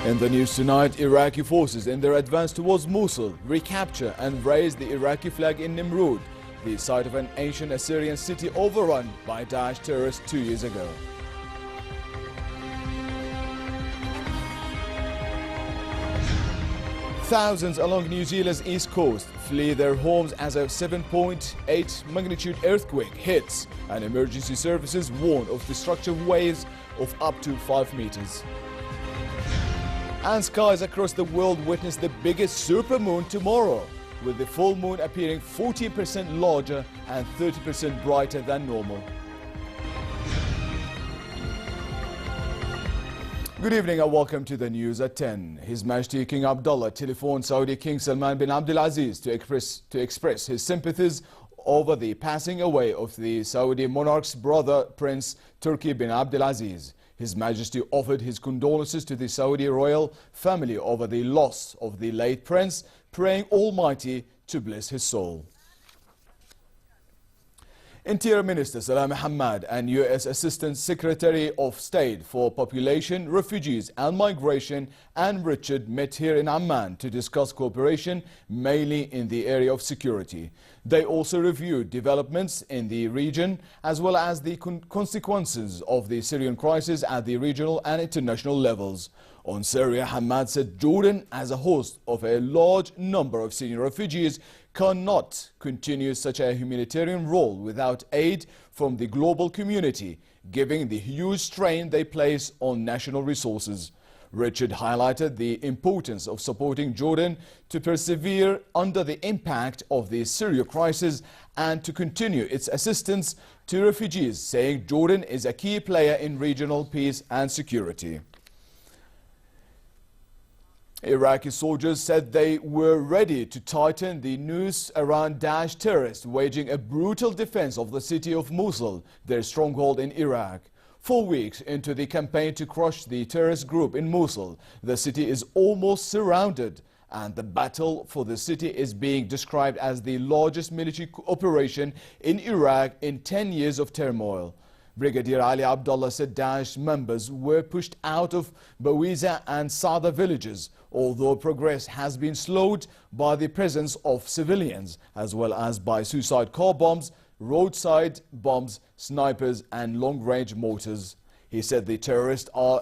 In the news tonight, Iraqi forces in their advance towards Mosul recapture and raise the Iraqi flag in Nimrud, the site of an ancient Assyrian city overrun by Daesh terrorists 2 years ago. Thousands along New Zealand's east coast flee their homes as a 7.8 magnitude earthquake hits, and emergency services warn of destructive waves of up to 5 meters. And skies across the world witness the biggest supermoon tomorrow, with the full moon appearing 14% larger and 30% brighter than normal. Good evening and welcome to the news at 10. His Majesty King Abdullah telephoned Saudi King Salman bin Abdulaziz to express his sympathies over the passing away of the Saudi monarch's brother, Prince Turki bin Abdulaziz. His Majesty offered his condolences to the Saudi royal family over the loss of the late prince, praying Almighty to bless his soul. Interior Minister Salam Hamad and U.S. Assistant Secretary of State for Population, Refugees and Migration Ann Richard met here in Amman to discuss cooperation mainly in the area of security. They also reviewed developments in the region as well as the consequences of the Syrian crisis at the regional and international levels. On Syria, Hamad said Jordan, as a host of a large number of Syrian refugees, cannot continue such a humanitarian role without aid from the global community, given the huge strain they place on national resources. Richard highlighted the importance of supporting Jordan to persevere under the impact of the Syria crisis and to continue its assistance to refugees, saying Jordan is a key player in regional peace and security. Iraqi soldiers said they were ready to tighten the noose around Daesh terrorists waging a brutal defense of the city of Mosul, their stronghold in Iraq. 4 weeks into the campaign to crush the terrorist group in Mosul, the city is almost surrounded, and the battle for the city is being described as the largest military operation in Iraq in 10 years of turmoil. Brigadier Ali Abdullah said Daesh members were pushed out of Bawiza and Sada villages, although progress has been slowed by the presence of civilians, as well as by suicide car bombs, roadside bombs, snipers and long-range mortars. He said the terrorists are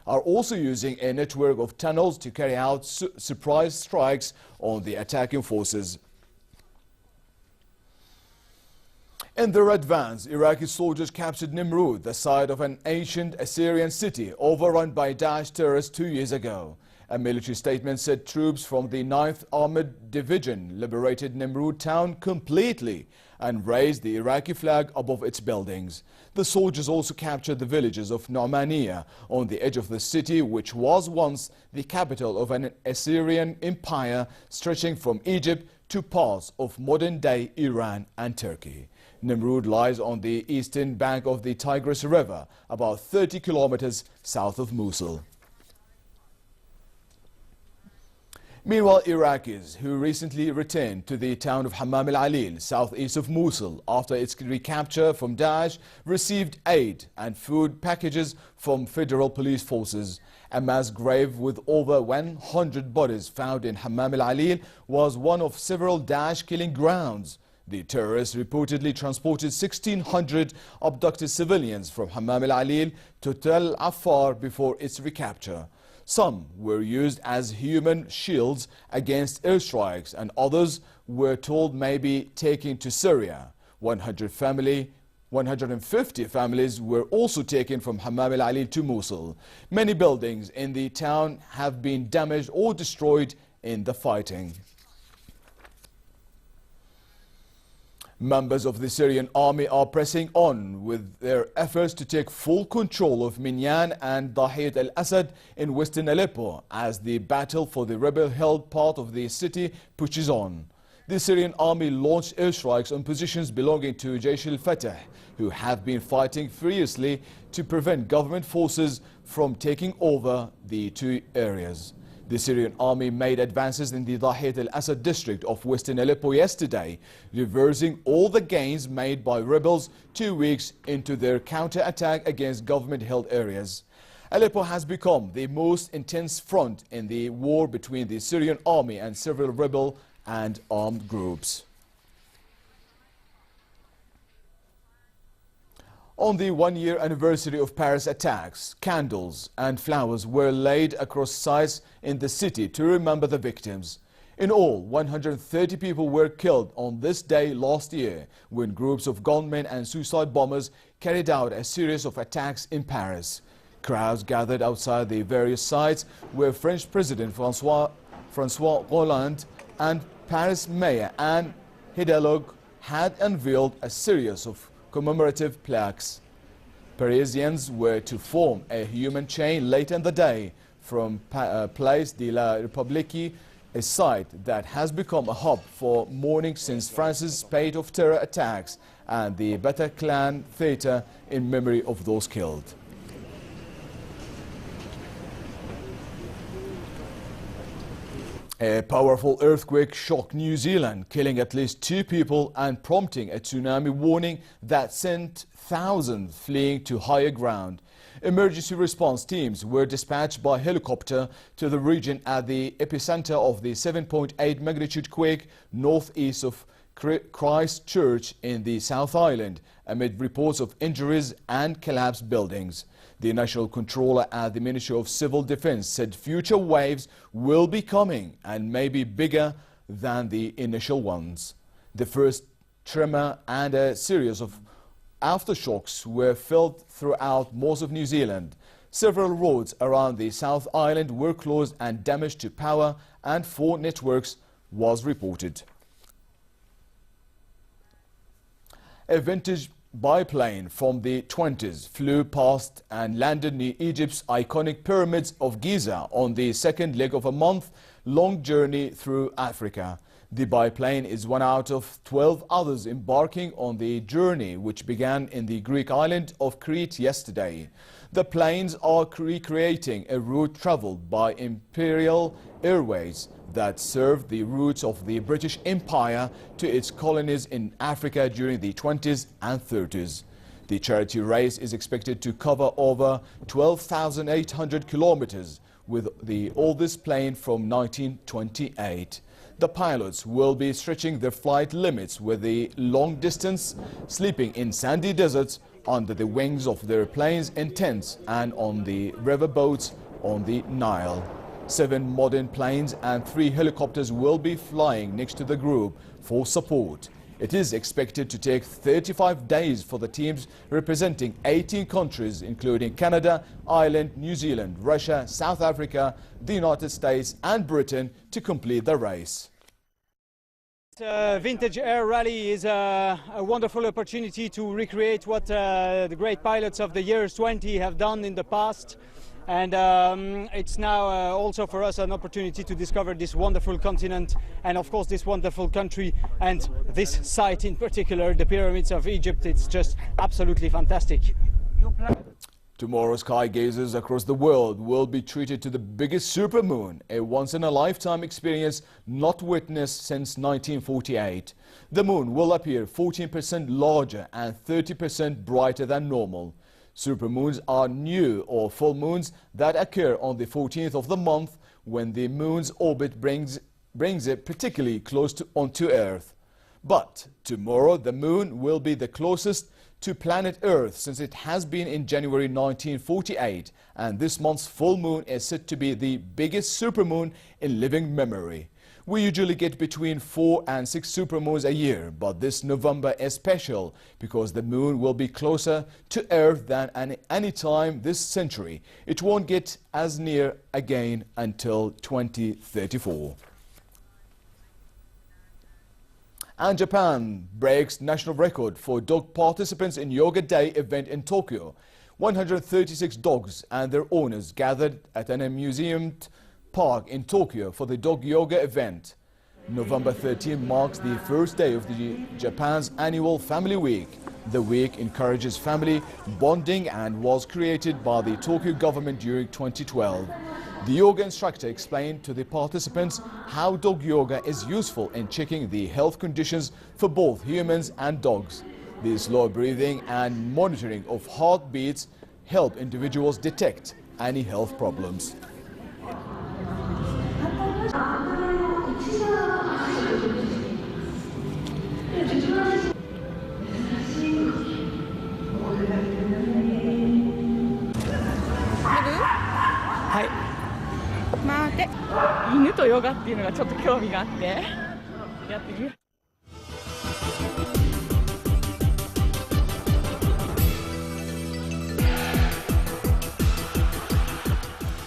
also using a network of tunnels to carry out surprise strikes on the attacking forces. In their advance, Iraqi soldiers captured Nimrud, the site of an ancient Assyrian city overrun by Daesh terrorists 2 years ago. A military statement said troops from the 9th Armored Division liberated Nimrud town completely and raised the Iraqi flag above its buildings. The soldiers also captured the villages of Nu'maniya on the edge of the city, which was once the capital of an Assyrian empire stretching from Egypt to parts of modern-day Iran and Turkey. Nimrud lies on the eastern bank of the Tigris River, about 30 kilometers south of Mosul. Meanwhile, Iraqis who recently returned to the town of Hammam al-Alil, southeast of Mosul, after its recapture from Daesh, received aid and food packages from federal police forces. A mass grave with over 100 bodies found in Hammam al-Alil was one of several Daesh killing grounds. The terrorists reportedly transported 1,600 abducted civilians from Hammam al-Alil to Tel Afar before its recapture. Some were used as human shields against airstrikes, and others were told may be taken to Syria. 150 families were also taken from Hammam al-Alil to Mosul. Many buildings in the town have been damaged or destroyed in the fighting. Members of the Syrian army are pressing on with their efforts to take full control of Minyan and Dahiyat al-Assad in western Aleppo as the battle for the rebel-held part of the city pushes on. The Syrian army launched airstrikes on positions belonging to Jaish al-Fatah, who have been fighting furiously to prevent government forces from taking over the two areas. The Syrian army made advances in the Dahiyat al-Assad district of western Aleppo yesterday, reversing all the gains made by rebels 2 weeks into their counter-attack against government-held areas. Aleppo has become the most intense front in the war between the Syrian army and several rebel and armed groups. On the one-year anniversary of Paris attacks, candles and flowers were laid across sites in the city to remember the victims. In all, 130 people were killed on this day last year when groups of gunmen and suicide bombers carried out a series of attacks in Paris. Crowds gathered outside the various sites where French President François Hollande and Paris Mayor Anne Hidalgo had unveiled a series of commemorative plaques. Parisians were to form a human chain late in the day from Place de la République, a site that has become a hub for mourning since France's spate of terror attacks, and the Bataclan Theatre in memory of those killed. A powerful earthquake shocked New Zealand, killing at least 2 people and prompting a tsunami warning that sent thousands fleeing to higher ground. Emergency response teams were dispatched by helicopter to the region at the epicenter of the 7.8 magnitude quake northeast of Christchurch in the South Island, amid reports of injuries and collapsed buildings. The National Controller at the Ministry of Civil Defense said future waves will be coming and may be bigger than the initial ones. The first tremor and a series of aftershocks were felt throughout most of New Zealand. Several roads around the South Island were closed and damage to power and phone networks was reported. A vintage biplane from the 20s flew past and landed near Egypt's iconic pyramids of Giza on the second leg of a month-long journey through Africa. The biplane is one out of 12 others embarking on the journey, which began in the Greek island of Crete yesterday. The planes are recreating a route traveled by Imperial Airways that served the routes of the British Empire to its colonies in Africa during the 20s and 30s. The charity race is expected to cover over 12,800 kilometers, with the oldest plane from 1928. The pilots will be stretching their flight limits with the long distance, sleeping in sandy deserts under the wings of their planes in tents and on the river boats on the Nile. 7 modern planes and 3 helicopters will be flying next to the group for support. It is expected to take 35 days for the teams representing 18 countries, including Canada, Ireland, New Zealand, Russia, South Africa, the United States and Britain, to complete the race. Vintage Air Rally is a wonderful opportunity to recreate what the great pilots of the years 20 have done in the past. And it's now also for us an opportunity to discover this wonderful continent and of course this wonderful country, and this site in particular, the pyramids of Egypt. It's just absolutely fantastic. Tomorrow, sky gazers across the world will be treated to the biggest supermoon, a once-in-a-lifetime experience not witnessed since 1948. The moon will appear 14% larger and 30% brighter than normal. Supermoons are new or full moons that occur on the 14th of the month when the moon's orbit brings it particularly close onto Earth. But tomorrow the moon will be the closest to planet Earth since it has been in January 1948, and this month's full moon is said to be the biggest supermoon in living memory. We usually get between 4 and 6 supermoons a year, but this November is special because the moon will be closer to Earth than any time this century. It won't get as near again until 2034. And Japan breaks national record for dog participants in Yoga Day event in Tokyo. 136 dogs and their owners gathered at an museum park in Tokyo for the dog yoga event. November 13 marks the first day of Japan's annual Family Week. The week encourages family bonding and was created by the Tokyo government during 2012. The yoga instructor explained to the participants how dog yoga is useful in checking the health conditions for both humans and dogs. The slow breathing and monitoring of heartbeats help individuals detect any health problems.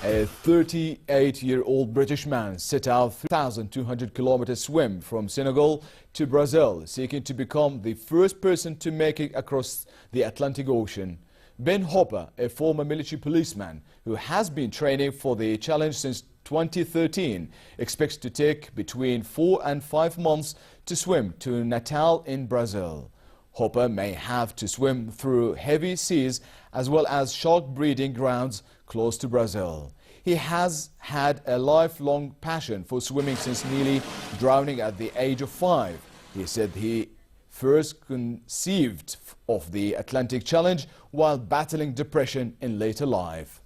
A 38-year-old British man set out 3,200-kilometer swim from Senegal to Brazil, seeking to become the first person to make it across the Atlantic Ocean. Ben Hopper, a former military policeman who has been training for the challenge since 2013, expects to take between 4 and 5 months to swim to Natal in Brazil. Hopper may have to swim through heavy seas as well as shark breeding grounds close to Brazil. He has had a lifelong passion for swimming since nearly drowning at the age of 5. He said he first conceived of the Atlantic Challenge while battling depression in later life.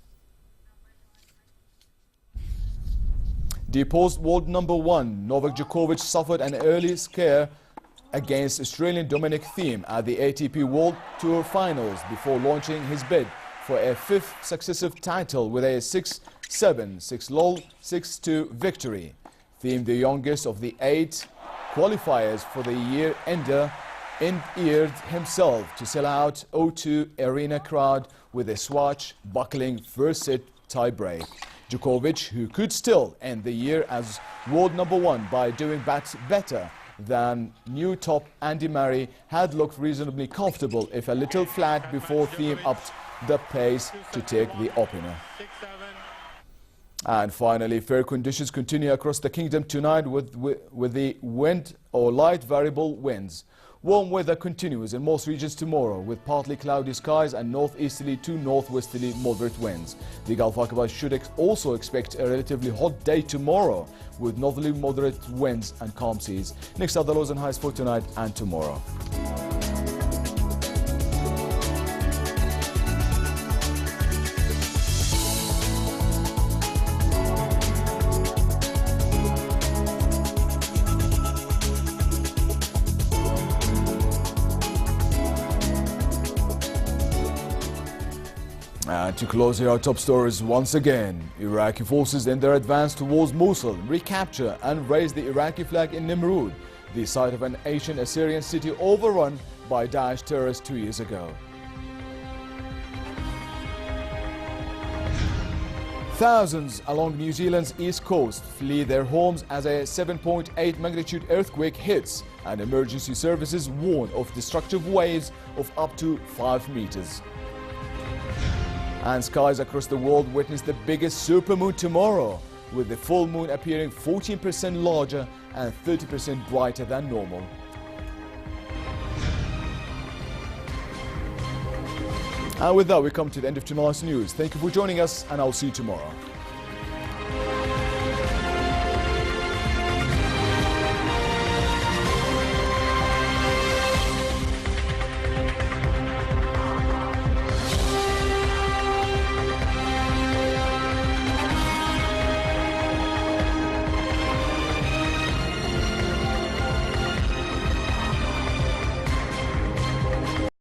Deposed world number 1 Novak Djokovic suffered an early scare against Australian Dominic Thiem at the ATP World Tour Finals before launching his bid for a 5th successive title with a 6-7, 6-0, 6-2 victory. Thiem, the youngest of the 8 qualifiers for the year-ender, endeared himself to sell out O2 Arena crowd with a swashbuckling first-set tie-break. Djokovic, who could still end the year as world number 1 by doing better than new top Andy Murray, had looked reasonably comfortable if a little flat before Thiem upped the pace to take the opener. And finally, fair conditions continue across the kingdom tonight with the wind or light variable winds. Warm weather continues in most regions tomorrow with partly cloudy skies and northeasterly to northwesterly moderate winds. The Gulf Aqaba should also expect a relatively hot day tomorrow with northerly moderate winds and calm seas. Next are the lows and highs for tonight and tomorrow. And to close here, our top stories once again. Iraqi forces in their advance towards Mosul recapture and raise the Iraqi flag in Nimrud, the site of an ancient Assyrian city overrun by Daesh terrorists 2 years ago. Thousands along New Zealand's east coast flee their homes as a 7.8 magnitude earthquake hits, and emergency services warn of destructive waves of up to 5 meters. And skies across the world witness the biggest supermoon tomorrow, with the full moon appearing 14% larger and 30% brighter than normal. And with that, we come to the end of tonight's news. Thank you for joining us, and I'll see you tomorrow.